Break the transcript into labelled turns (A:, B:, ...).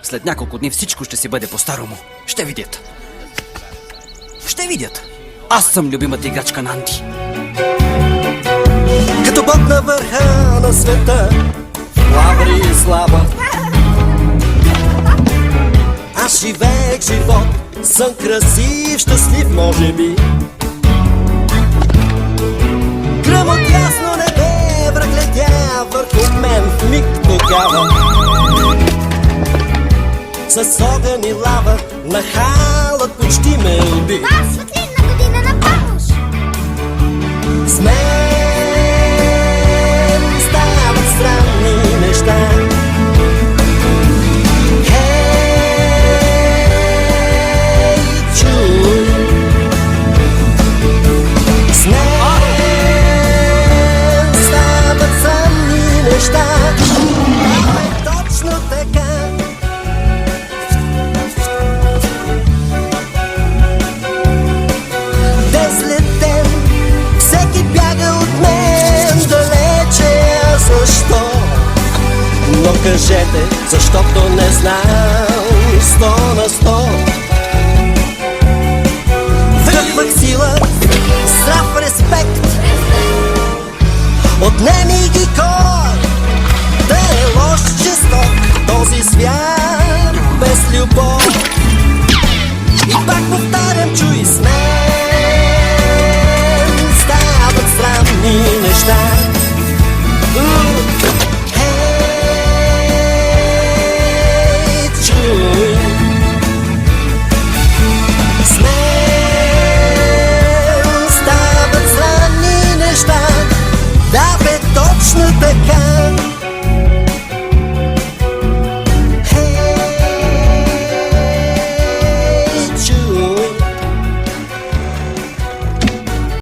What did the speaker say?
A: След няколко дни всичко ще си бъде по-старому. Ще видят. Ще видят. Аз съм любимата играчка на Анти.
B: Като бог на върха на света, лаври и слава, аз живеех живот, съм красив, щастлив, може би. Гръм от ясно небе връхлетя върху мен в миг тогава. С огън и лава нахалът почти ме уби.
C: Светлинна година на помощ!
B: С мен стават странни неща. Хей, чуй, с мен стават странни неща. Точно така. Но кажете, защото не знам, сто на